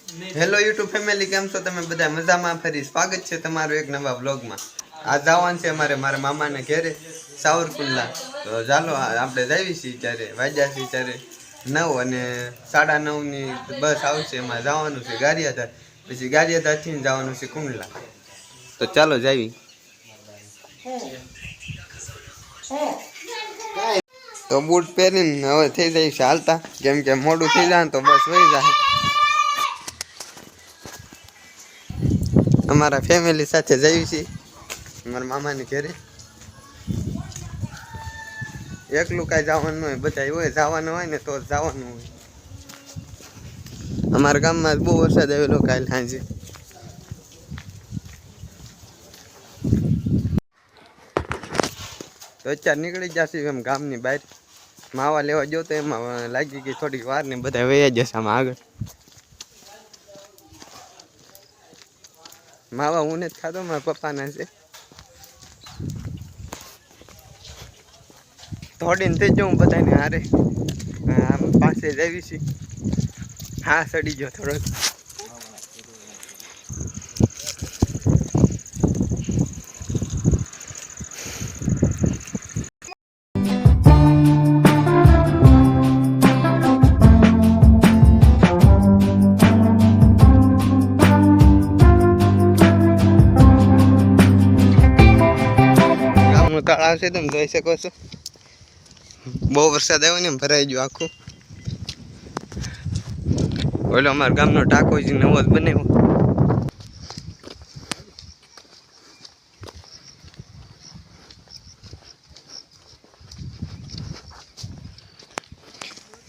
Hello YouTube family, કેમ છો તમે બધા? મજામાં? ફરી સ્વાગત છે તમારું એક નવા વ્લોગમાં. આ જવાનું છે મારા મામાને ઘેરે સાવરકુંડલા. તો ચાલો આપણે જઈએ છીએ. ત્યારે વાગ્યા છીએ ત્યારે 9 અને 9:30ની બસ આવશે. એમાં જવાનું છે ગારિયાધાર, પછી ગારિયાધારથી જવાનું છે કુંડલા. તો ચાલો જઈએ. તો બૂટ પહેરીને હવે થઈ જાય છે હાલતા, કેમ કે મોડું થઈ જાય તો બસ વહી જાય. અમારા ફેમિલી સાથે જઈએ છીએ મારા મામાની ઘરે. એકલું કાંઈ જવાનું હોય, બધા હોય જવાનું હોય ને તો જવાનું હોય. અમારા ગામમાં બહુ વરસાદ આવેલો કાલે સાંજે. તો અત્યારે નીકળી જશે એમ ગામની બહાર. માવા લેવા ગયો તો એમાં લાગી ગઈ થોડીક વાર ને બધા વયા જશે આમાં આગળ. માવા હું નથી ખાતો, મારા પપ્પાના છે. થોડીને થઈ જાઉં બધાને હારે. આમ પાસે જ આવી છે. હા, સડી ગયો થોડોક. તળાવ છે, તમે જોઈ શકો છો. બહુ વરસાદ આવ્યો ને ભરાઈ ગયો આખું. ઓલો અમારા ગામનો ટાંકો છે, નવો જ બનાવ્યો.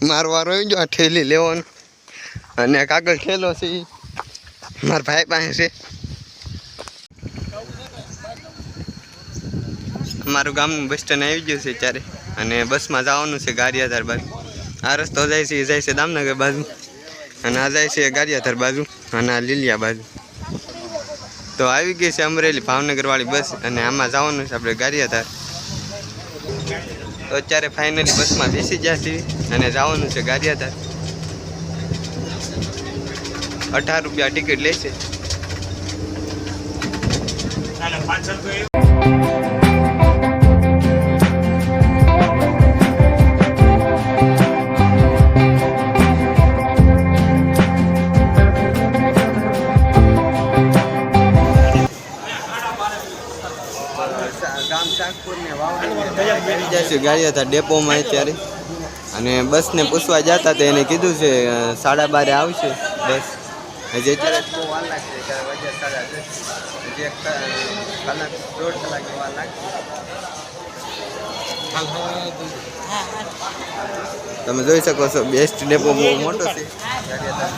મારો વારો આવી ગયો આ ઠેલી લેવાનો. અને કાગળ ખેલો છે મારા ભાઈ પાસે છે. અમારું ગામનું બસ સ્ટેન્ડ આવી ગયું છે ત્યારે, અને બસમાં જવાનું છે ગારિયાધાર બાજુ. આ રસ્તો જાય છે દામનગર બાજુ, અને આ જાય છે ગારિયાધાર બાજુ, અને આ લીલિયા બાજુ. તો આવી ગઈ છે અમરેલી ભાવનગર વાળી બસ, અને આમાં જવાનું છે આપણે ગારિયાધાર. તો અત્યારે ફાઇનલી બસમાં બેસી ગયા છીએ અને જવાનું છે ગારિયાધાર. 18 રૂપિયા ટિકિટ લેશે. ગામ શાકપુર ને ગારિયાધાર ડેપોમાં અત્યારે. અને બસને પૂછવા જતા તો એને કીધું છે 12:30 આવશે બસ. હજી અત્યારે બહુ વાર લાગશે, ત્યારે વાગ્યા 10:30. હજી 1 કલાક 1.5 કલાક વાર લાગશે. તમે જોઈ શકો છો બેસ્ટ ડેપો બહુ મોટો છે ગારિયાધાર.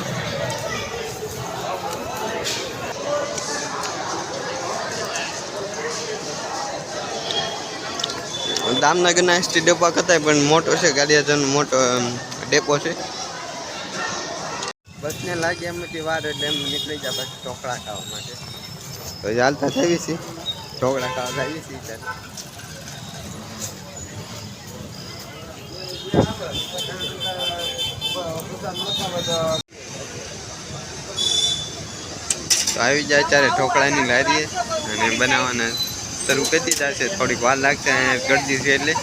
દામનગરના એસટી ડેપો કરતા પણ મોટો છે ગારિયાધારનો, મોટો ડેપો છે. બસને લાગે એમથી વાર એટલે એમ નીકળી જાય પછી ઢોકળા ખાવા માટે. તો ચાલતા થઈએ છીએ, ઢોકળા ખાવા જઈએ છીએ ત્યારે. તો આવી જાય ત્યારે ઢોકળાની લારીએ અને બનાવવાના શરૂ કરી દીધા છે. થોડીક વાર લાગશે, ગળદી છે એટલે.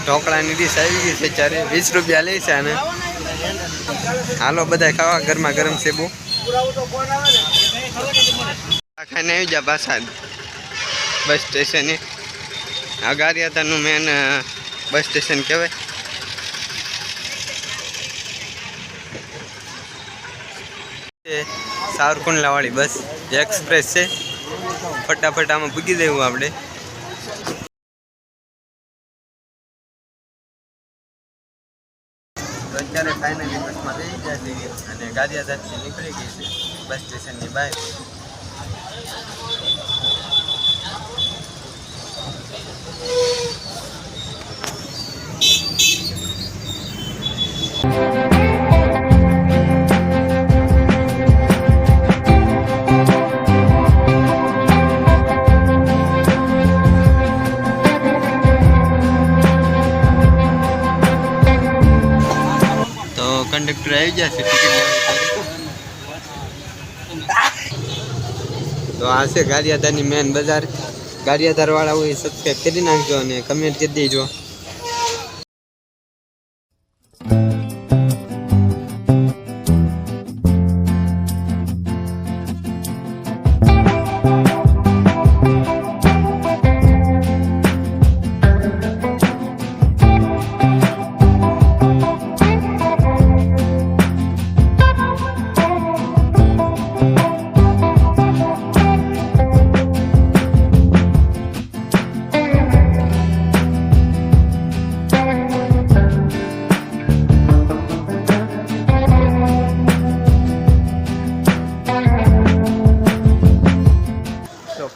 ઢોકળાની ડીશ આવી ગઈ છે ત્યારે. 20 રૂપિયા લે છે અને હાલો બધા ખાવા. ગરમા ગરમ છે બહુ. ખાઈને આવી જા પાછા બસ સ્ટેશને. આ ગારિયાધારનું મેન બસ સ્ટેશન કહેવાય. સાવરકુંડલા વાળી બસ એક્સપ્રેસ છે. ફટાફટ આમાં પૂગી દેવું આપણે. તો અત્યારે ફાઇનલી બસમાં બેસી ગયા છીએ અને ગારિયાધારથી નીકળી ગઈ છે બસ સ્ટેશનની બહાર. તો કંડક્ટર આવી જશે ટિકિટ લેવા. તો આ છે ગારિયાધારની મેન બજાર. ગારિયાધાર વાળા હોય સબસ્ક્રાઈબ કરી નાખજો અને કમેન્ટ કરી દેજો.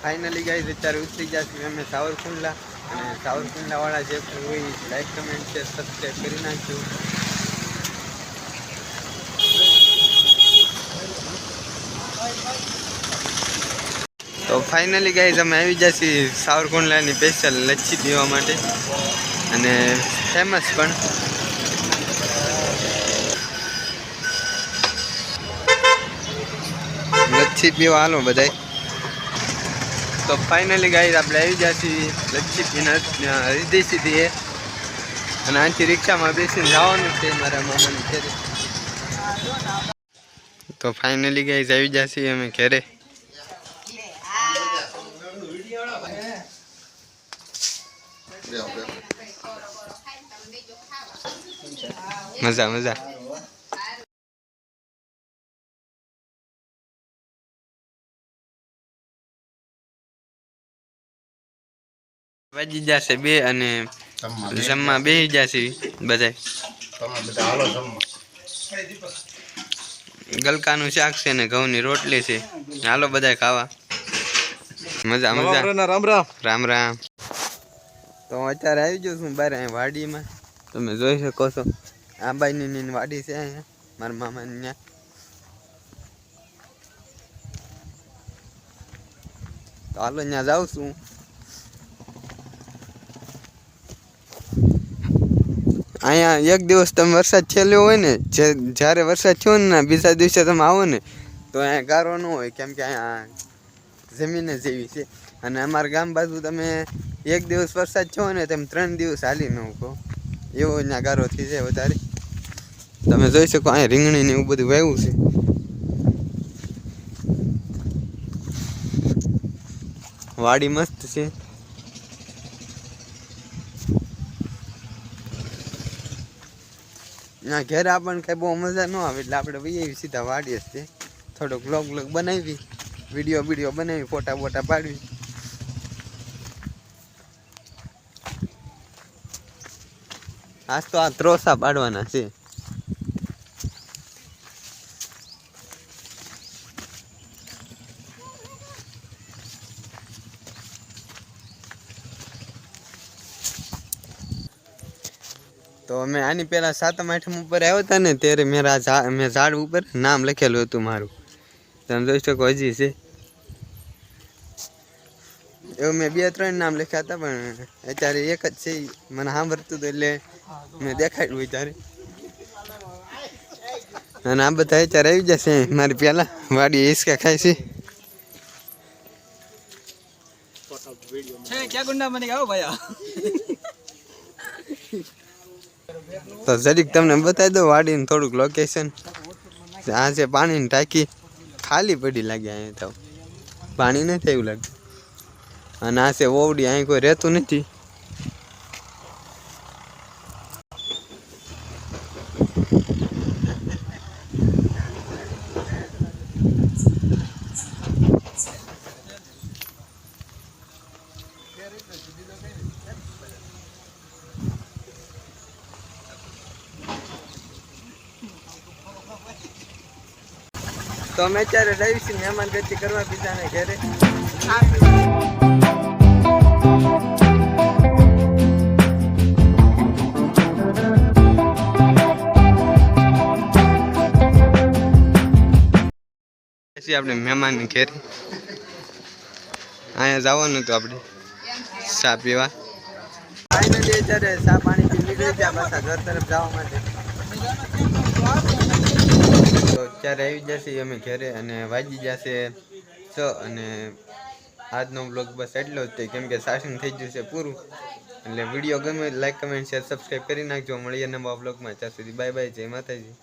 ફાઇનલી ગાઈઝ અત્યારે ઉતરી જશે અમે સાવરકુંડલા. અને સાવરકુંડલા વાળા જે હોય લાઈક કમેન્ટ શેર સબસ્ક્રાઈબ કરી નાખજો. તો ફાઇનલી ગાઈઝ અમે આવી જશે સાવરકુંડલાની સ્પેશિયલ લચ્છી પીવા માટે અને ફેમસ પણ. લચ્છી પીવા હાલો બધાય. તો ફાઇનલી ગાઈઝ આપણે આવી જશે લચ્છી પીને હરિદ્રી સીધી અને આથી રિક્ષામાં બેસીને જવાનું છે મારા મામાની ઘરે. તો ફાઇનલી ગાઈઝ આવી જશે અમે ઘરે. મજા મજા. વાજી જશે 2 અને જમવા બેસી જશે બધા. ગલકાનું શાક છે ને ઘઉંની રોટલી છે. હાલો બધા ખાવા. મજા મજા. રામ રામ રામ રામ. તો અત્યારે આવી ગયો છું બહાર અહીંયા વાડીમાં. તમે જોઈ શકો છો આંબાની વાડી છે અહીંયા મારા મામાની ત્યાં. તો હાલો ત્યાં જાઉં છું. અહીંયા એક દિવસ તમે વરસાદ છેલ્લો હોય ને, જ્યારે વરસાદ થયો ને બીજા દિવસે તમે આવો ને તો અહીંયા ગારો ન હોય, કેમ કે અહીંયા જમીન જ એવી છે. અને અમારા ગામ બાજુ તમે એક દિવસ વરસાદ થયો ને તમે 3 દિવસ હાલી ન કહો એવો અહીંયા ગારો થઈ જાય વધારે. તમે જોઈ શકો અહીંયા રીંગણી ને એવું બધું વાવ્યું છે. વાડી મસ્ત છે. ના ઘરે આપણને કઈ બહુ મજા ન આવે એટલે આપણે ભાઈ સીધા વાડીએ જ છે. થોડોક વ્લોગ બનાવી, વિડીયો બનાવી, ફોટા પાડવી. આજ તો આ ત્રોસા પાડવાના છે. તો અમે આની પહેલા 7મ 8મ ઉપર આવ્યા હતા ને ત્યારે મેં ઝાડ ઉપર નામ લખેલું હતું મારું. તમે જોઈ શકો હજી છે એવું. મેં 2-3 નામ લખ્યા હતા પણ અત્યારે એક જ છે. મને સાંભળતું હતું એટલે મેં દેખાડ્યું ત્યારે. અને આ બધા અત્યારે આવી જશે મારી પહેલા વાડી હિસકા ખાય છે. તો જરીક તમને બતાવી દો વાડીનું થોડુંક લોકેશન. આ છે પાણીની ટાંકી, ખાલી પડી લાગે અહીંયા તો પાણી નથી એવું લાગે. અને આ છે ઓવડી, અહીં કોઈ રહેતું નથી. તો અમે અત્યારે જઈએ છીએ મહેમાન ગતિ કરવા બીજાને ઘરે. છીએ આપણે મહેમાનની ઘેર. અહીંયા જવાનું હતું આપણે ચા પીવા. ફાઇનલી અત્યારે ચા પાણી પી નીકળી ગયા પાછા ઘર તરફ જવા માટે. તો અત્યારે આવી જશે અમે ઘરે અને વાગી જશે 6 અને આજનો બ્લોગ બસ એટલો જ કેમ કે સાસન થઈ ગયું છે પૂરું. એટલે વિડીયો ગમે લાઈક કમેન્ટ શેર સબસ્ક્રાઈબ કરી નાખજો. મળીએ નવા બ્લોગમાં. ત્યાં સુધી બાય બાય. જય માતાજી.